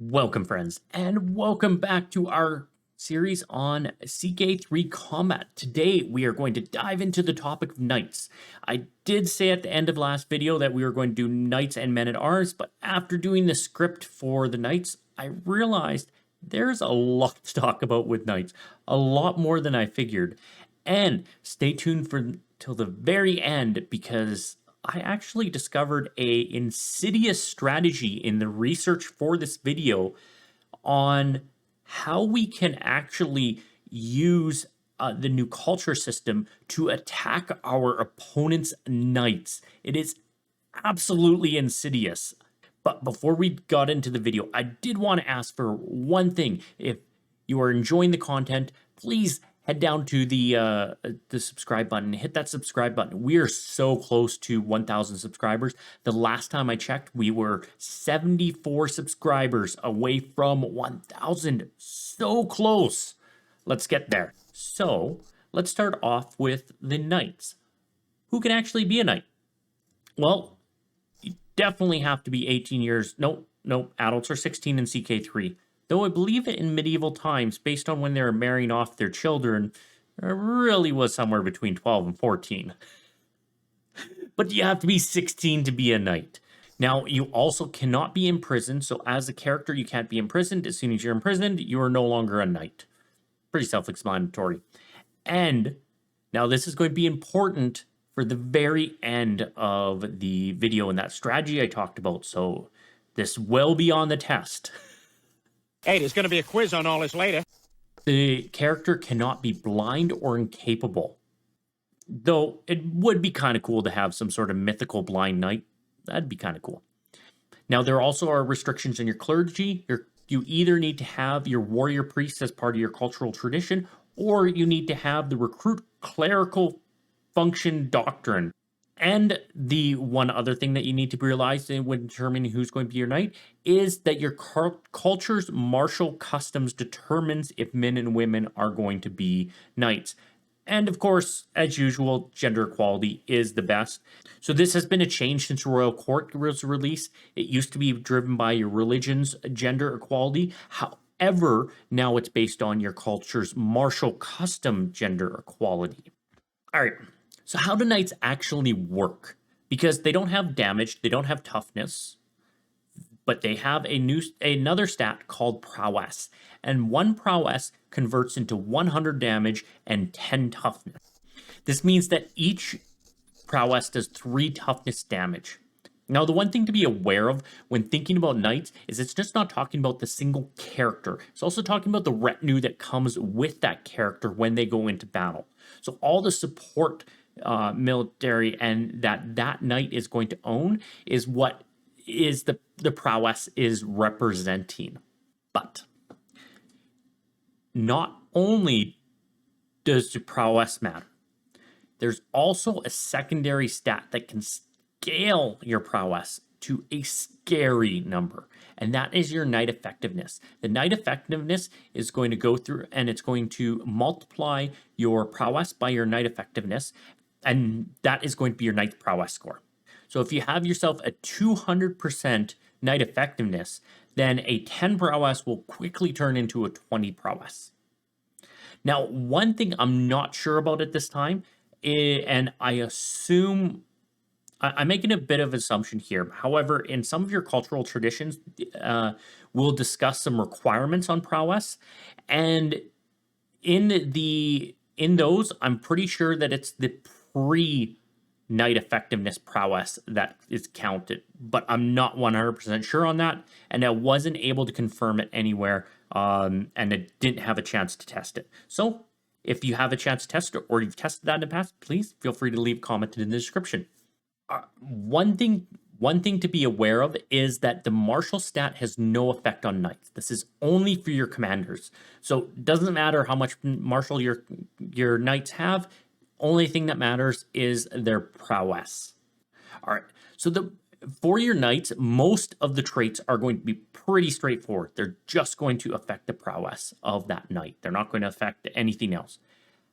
Welcome, friends, and welcome back to our series on CK3 combat. Today, we are going to dive into the topic of knights. I did say at the end of last video that we were going to do knights and men-at-arms, but after doing the script for the knights, I realized there's a lot to talk about with knights, a lot more than I figured. And stay tuned for till the very end because I actually discovered a insidious strategy in the research for this video on how we can actually use the new culture system to attack our opponent's knights. It is absolutely insidious. But before we got into the video, I did want to ask for one thing. If you are enjoying the content, please head down to the subscribe button, hit that subscribe button. We are so close to 1,000 subscribers. The last time I checked, we were 74 subscribers away from 1,000. So close. Let's get there. So let's start off with the knights. Who can actually be a knight? Well, you definitely have to be 18 years. Nope, adults are 16 in CK3. Though I believe it in medieval times, based on when they were marrying off their children, it really was somewhere between 12 and 14. But you have to be 16 to be a knight. Now, you also cannot be imprisoned, so as a character, you can't be imprisoned. As soon as you're imprisoned, you are no longer a knight. Pretty self-explanatory. And now this is going to be important for the very end of the video and that strategy I talked about, so this will be on the test. Hey, there's going to be a quiz on all this later. The character cannot be blind or incapable. Though it would be kind of cool to have some sort of mythical blind knight. That'd be kind of cool. Now, there also are restrictions in your clergy. You either need to have your warrior priest as part of your cultural tradition, or you need to have the recruit clerical function doctrine. And the one other thing that you need to realize when determining who's going to be your knight is that your culture's martial customs determines if men and women are going to be knights. And of course, as usual, gender equality is the best. So this has been a change since Royal Court was released. It used to be driven by your religion's gender equality. However, now it's based on your culture's martial custom gender equality. All right. So how do knights actually work? Because they don't have damage, they don't have toughness, but they have another stat called prowess. And one prowess converts into 100 damage and 10 toughness. This means that each prowess does 3 toughness damage. Now, the one thing to be aware of when thinking about knights is it's just not talking about the single character. It's also talking about the retinue that comes with that character when they go into battle. So all the support military and that knight is going to own is what is the prowess is representing. But not only does the prowess matter, there's also a secondary stat that can scale your prowess to a scary number, and that is your knight effectiveness. The knight effectiveness is going to go through and it's going to multiply your prowess by your knight effectiveness, and that is going to be your knight's prowess score. So if you have yourself a 200% knight effectiveness, then a 10 prowess will quickly turn into a 20 prowess. Now, one thing I'm not sure about at this time, and I assume I'm making a bit of an assumption here. However, in some of your cultural traditions, we'll discuss some requirements on prowess, and in those, I'm pretty sure that it's the pre-knight effectiveness prowess that is counted, but I'm not 100% sure on that, and I wasn't able to confirm it anywhere, and I didn't have a chance to test it. So, if you have a chance to test it, or you've tested that in the past, please feel free to leave a comment in the description. One thing to be aware of is that the martial stat has no effect on knights. This is only for your commanders. So it doesn't matter how much martial your knights have. Only thing that matters is their prowess. All right. So for your knights, most of the traits are going to be pretty straightforward. They're just going to affect the prowess of that knight. They're not going to affect anything else.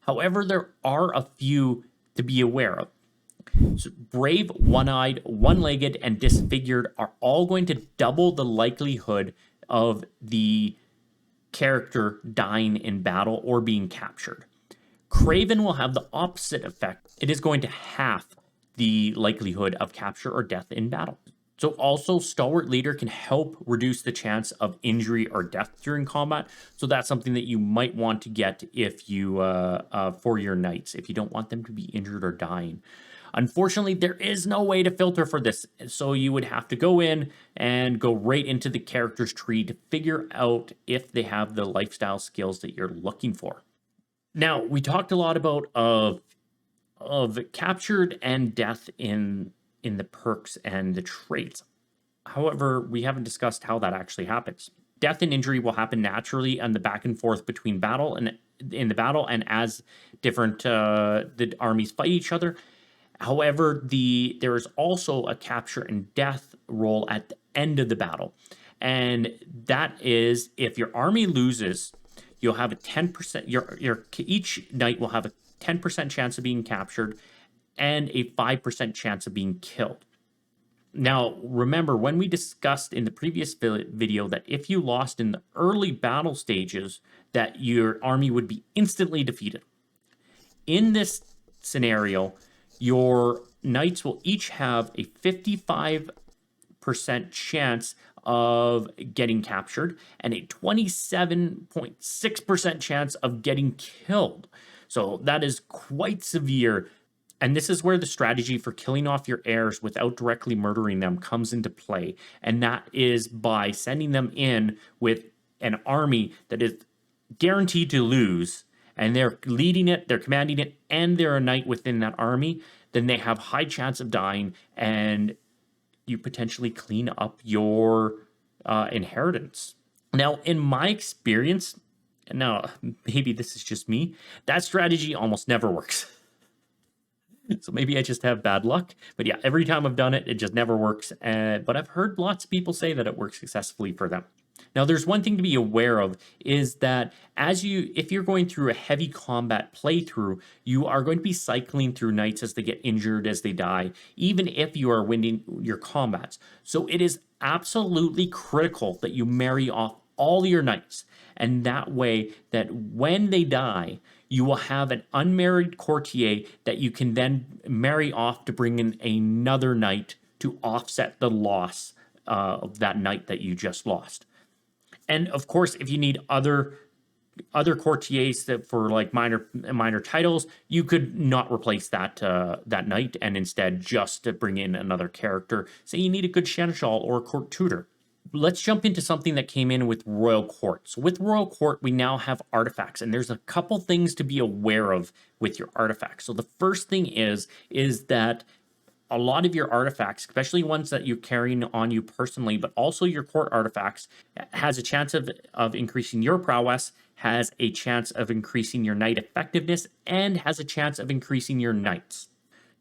However, there are a few to be aware of. So brave, one-eyed, one-legged, and disfigured are all going to double the likelihood of the character dying in battle or being captured. Craven will have the opposite effect. It is going to halve the likelihood of capture or death in battle. So also, Stalwart Leader can help reduce the chance of injury or death during combat. So that's something that you might want to get if you for your knights, if you don't want them to be injured or dying. Unfortunately, there is no way to filter for this, so you would have to go in and go right into the character's tree to figure out if they have the lifestyle skills that you're looking for. Now, we talked a lot about of captured and death in the perks and the traits. However, we haven't discussed how that actually happens. Death and injury will happen naturally on the back and forth between battle and in the battle, and as different the armies fight each other. However, there is also a capture and death roll at the end of the battle, and that is if your army loses, you'll have a 10%. Your each knight will have a 10% chance of being captured and a 5% chance of being killed. Now, remember when we discussed in the previous video that if you lost in the early battle stages, that your army would be instantly defeated. In this scenario, your knights will each have a 55% chance of getting captured and a 27.6% chance of getting killed. So that is quite severe. And this is where the strategy for killing off your heirs without directly murdering them comes into play. And that is by sending them in with an army that is guaranteed to lose, and they're leading it, they're commanding it, and they're a knight within that army. Then they have high chance of dying, and you potentially clean up your inheritance. Now, in my experience, now maybe this is just me, that strategy almost never works. So maybe I just have bad luck. But yeah, every time I've done it, it just never works. But I've heard lots of people say that it works successfully for them. Now, there's one thing to be aware of is that if you're going through a heavy combat playthrough, you are going to be cycling through knights as they get injured, as they die, even if you are winning your combats. So it is absolutely critical that you marry off all your knights. And that way, that when they die, you will have an unmarried courtier that you can then marry off to bring in another knight to offset the loss of that knight that you just lost. And of course, if you need other courtiers that for like minor titles, you could not replace that knight and instead just bring in another character. Say you need a good seneschal or a court tutor. Let's jump into something that came in with Royal Court. So with Royal Court, we now have artifacts, and there's a couple things to be aware of with your artifacts. So the first thing is that a lot of your artifacts, especially ones that you're carrying on you personally, but also your court artifacts, has a chance of increasing your prowess, has a chance of increasing your knight effectiveness, and has a chance of increasing your knights.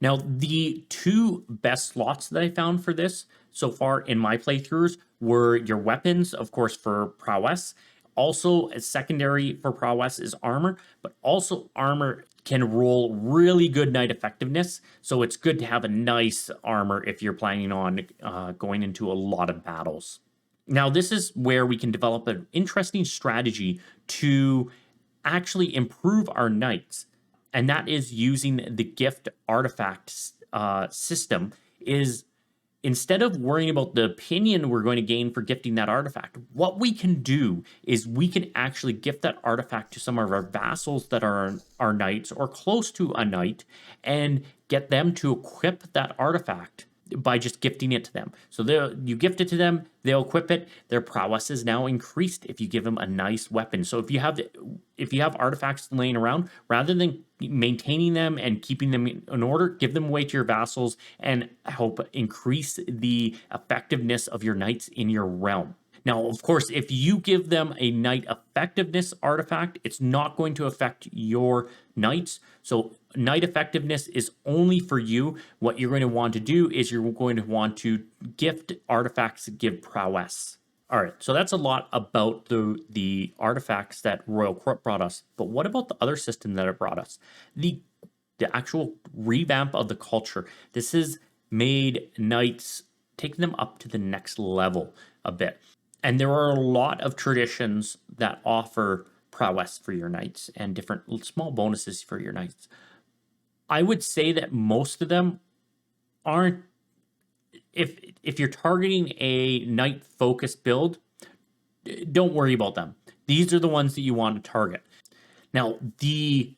Now, the two best slots that I found for this so far in my playthroughs were your weapons, of course, for prowess. Also, a secondary for prowess is armor, but also armor can roll really good knight effectiveness. So it's good to have a nice armor if you're planning on going into a lot of battles. Now, this is where we can develop an interesting strategy to actually improve our knights, and that is using the gift artifact system. Is instead of worrying about the opinion we're going to gain for gifting that artifact, what we can do is we can actually gift that artifact to some of our vassals that are our knights or close to a knight and get them to equip that artifact by just gifting it to them. So you gift it to them, they'll equip it. Their prowess is now increased if you give them a nice weapon. So if you have artifacts laying around, rather than maintaining them and keeping them in order, give them away to your vassals and help increase the effectiveness of your knights in your realm. Now, of course, if you give them a knight effectiveness artifact, it's not going to affect your knights. So knight effectiveness is only for you. What you're going to want to do is you're going to want to gift artifacts that give prowess. All right, so that's a lot about the artifacts that Royal Court brought us. But what about the other system that it brought us? The actual revamp of the culture. This has made knights, taking them up to the next level a bit. And there are a lot of traditions that offer prowess for your knights and different small bonuses for your knights. I would say that most of them aren't. If you're targeting a knight focused build, don't worry about them. These are the ones that you want to target. Now, the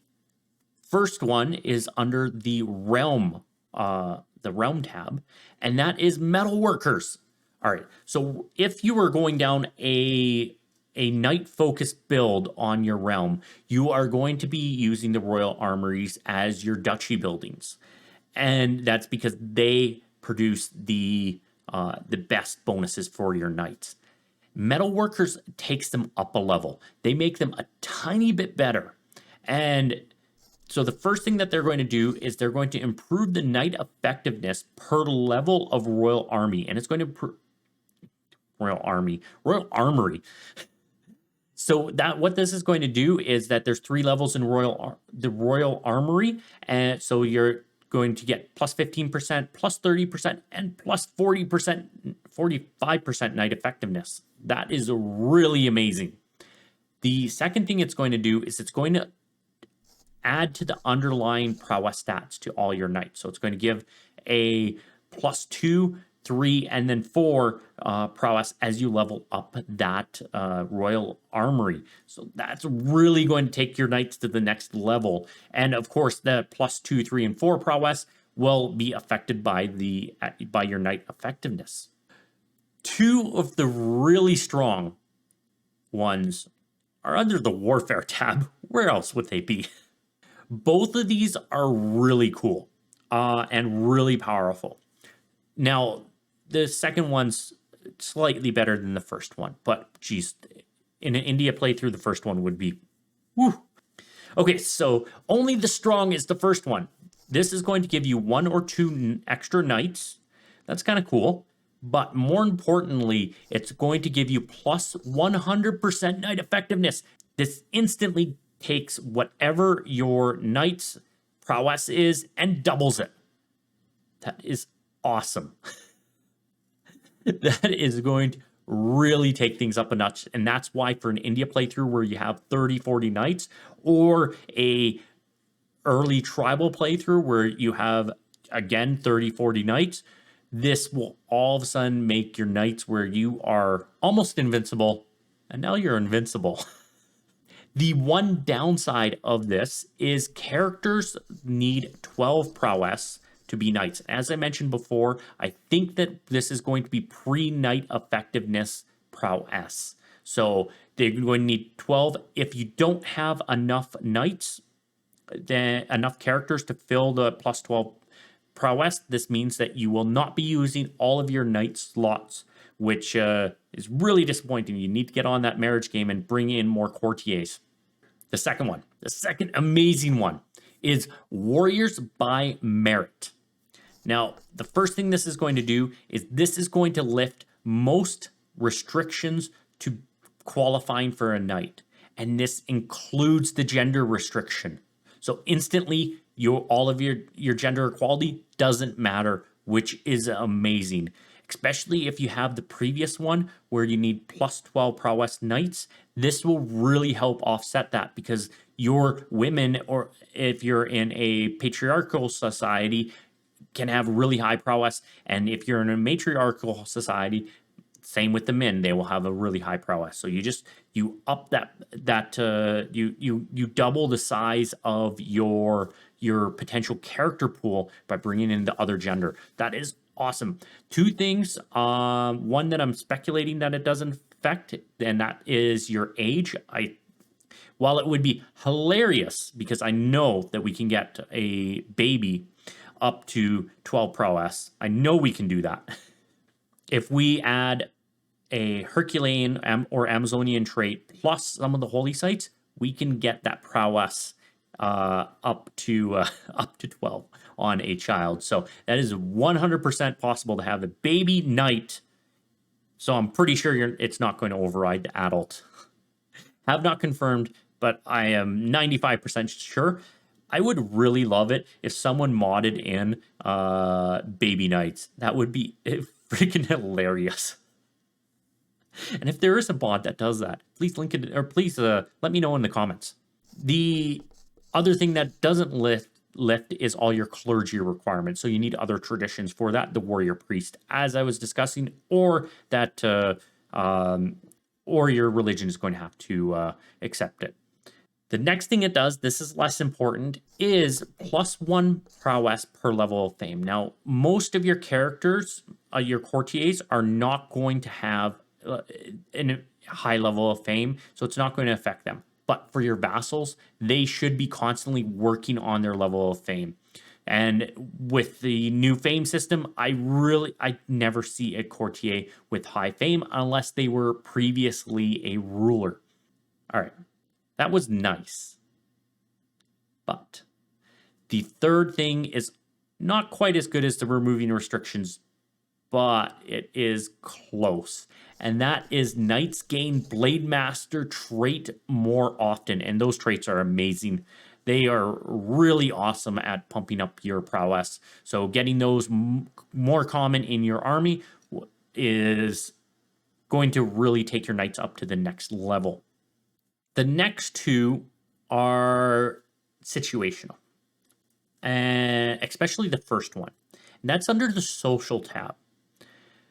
first one is under the realm tab, and that is metal workers. All right, so if you are going down a knight focused build on your realm, you are going to be using the royal armories as your duchy buildings, and that's because they produce the best bonuses for your knights. Metal workers takes them up a level. They make them a tiny bit better, and so the first thing that they're going to do is they're going to improve the knight effectiveness per level of royal army, and it's going to royal armory. So that what this is going to do is that there's 3 levels in the royal armory, and so you're going to get plus 15%, plus 30%, and plus 40%, 45% knight effectiveness. That is really amazing. The second thing it's going to do is it's going to add to the underlying prowess stats to all your knights. So it's going to give a plus 2, 3, and then 4 prowess as you level up that royal armory. So that's really going to take your knights to the next level. And of course, the plus 2, 3, and 4 prowess will be affected by your knight effectiveness. 2 of the really strong ones are under the warfare tab. Where else would they be? Both of these are really cool and really powerful. Now, the second one's slightly better than the first one, but geez, in an India playthrough, the first one would be whew. Okay, so only the strong is the first one. This is going to give you 1 or 2 extra knights. That's kind of cool. But more importantly, it's going to give you plus 100% knight effectiveness. This instantly takes whatever your knight's prowess is and doubles it. That is awesome. That is going to really take things up a notch. And that's why for an India playthrough where you have 30, 40 knights, or a early tribal playthrough where you have, again, 30, 40 knights, this will all of a sudden make your knights where you are almost invincible, and now you're invincible. The one downside of this is characters need 12 prowess to be knights. As I mentioned before, I think that this is going to be pre-knight effectiveness prowess. So they're going to need 12. If you don't have enough knights, then enough characters to fill the plus 12 prowess, this means that you will not be using all of your knight slots, which is really disappointing. You need to get on that marriage game and bring in more courtiers. The second amazing one is Warriors by Merit. Now, the first thing this is going to do is this is going to lift most restrictions to qualifying for a knight. And this includes the gender restriction. So instantly, all of your gender equality doesn't matter, which is amazing. Especially if you have the previous one where you need plus 12 prowess knights. This will really help offset that because your women, or if you're in a patriarchal society, can have really high prowess. And if you're in a matriarchal society, same with the men, they will have a really high prowess. So you up you double the size of your potential character pool by bringing in the other gender. That is awesome. 2 things. One that I'm speculating that it doesn't affect, and that is your age. While it would be hilarious because I know that we can get a baby up to 12 prowess. I know we can do that. If we add a Herculean or Amazonian trait plus some of the holy sites, we can get that prowess up to 12 on a child. So that is 100% possible to have a baby knight. So I'm pretty sure it's not going to override the adult. Have not confirmed, but I am 95% sure. I would really love it if someone modded in baby knights. That would be freaking hilarious. And if there is a bot that does that, please link it, or please let me know in the comments. The other thing that doesn't lift is all your clergy requirements. So you need other traditions for that, the warrior priest, as I was discussing, or that or your religion is going to have to accept it. The next thing it does, this is less important, is +1 prowess per level of fame. Now, most of your characters, your courtiers, are not going to have a high level of fame, so it's not going to affect them. But for your vassals, they should be constantly working on their level of fame. And with the new fame system, I never see a courtier with high fame unless they were previously a ruler. All right. That was nice. But the third thing is not quite as good as the removing restrictions, but it is close. And that is Knights gain Blade Master trait more often. And those traits are amazing. They are really awesome at pumping up your prowess. So getting those more common in your army is going to really take your knights up to the next level. The next two are situational, and especially the first one. And that's under the social tab.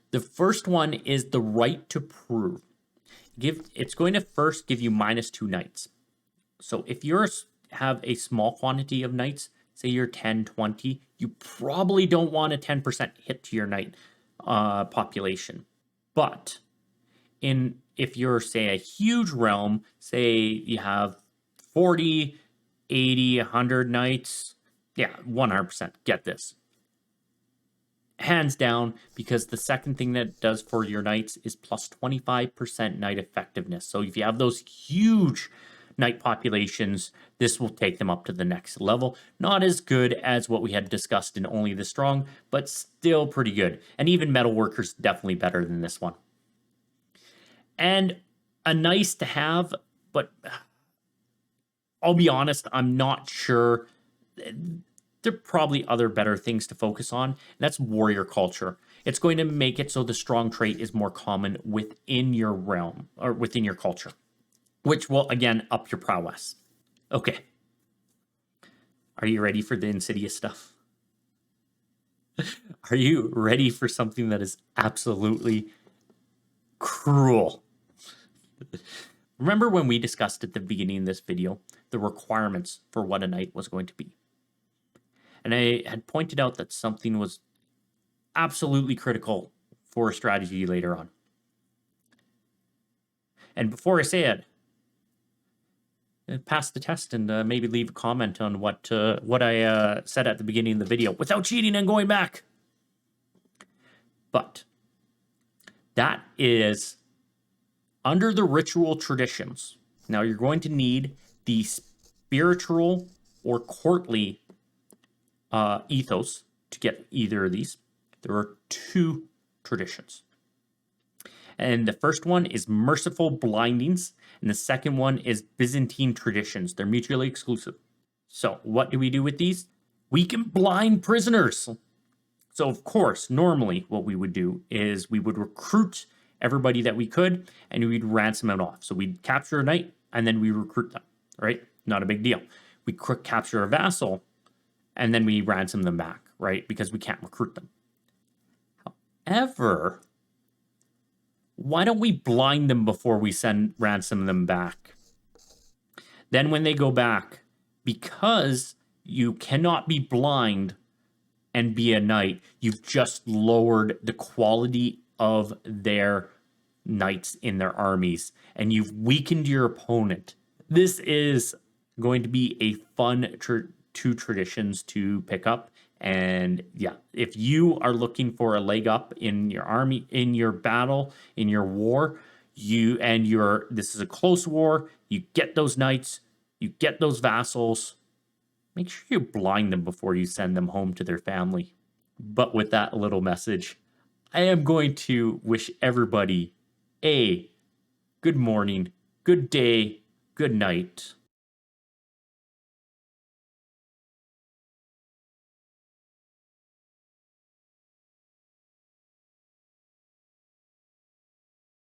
The first one is the right to prove. It's going to first give you -2 knights. So if you have a small quantity of knights, say you're 10, 20, you probably don't want a 10% hit to your knight population. But if you're, say, a huge realm, say you have 40, 80, 100 knights, yeah, 100%, get this. Hands down, because the second thing that it does for your knights is plus 25% knight effectiveness. So if you have those huge knight populations, this will take them up to the next level. Not as good as what we had discussed in Only the Strong, but still pretty good. And even Metalworker's definitely better than this one. And a nice to have, but I'll be honest, I'm not sure. There are probably other better things to focus on. And that's warrior culture. It's going to make it so the strong trait is more common within your realm or within your culture, which will, again, up your prowess. Okay. Are you ready for the insidious stuff? Are you ready for something that is absolutely cruel? Remember when we discussed at the beginning of this video the requirements for what a knight was going to be? And I had pointed out that something was absolutely critical for a strategy later on. And before I say it, pass the test and maybe leave a comment on what I said at the beginning of the video without cheating and going back. But that is under the ritual traditions. Now you're going to need the spiritual or courtly ethos to get either of these. There are 2 traditions. And the first one is merciful blindings, and the second one is Byzantine traditions. They're mutually exclusive. So what do we do with these? We can blind prisoners. So of course, normally what we would do is we would recruit everybody that we could, and we'd ransom them off. So we'd capture a knight, and then we recruit them, right? Not a big deal. We capture a vassal, and then we ransom them back, right? Because we can't recruit them. However, why don't we blind them before we ransom them back? Then when they go back, because you cannot be blind and be a knight, you've just lowered the quality of their knights in their armies, and you've weakened your opponent. This is going to be a fun 2 traditions to pick up. And yeah, if you are looking for a leg up in your army, in your battle, in your war, this is a close war, you get those knights, you get those vassals, make sure you blind them before you send them home to their family. But with that little message, I am going to wish everybody a good morning, good day, good night.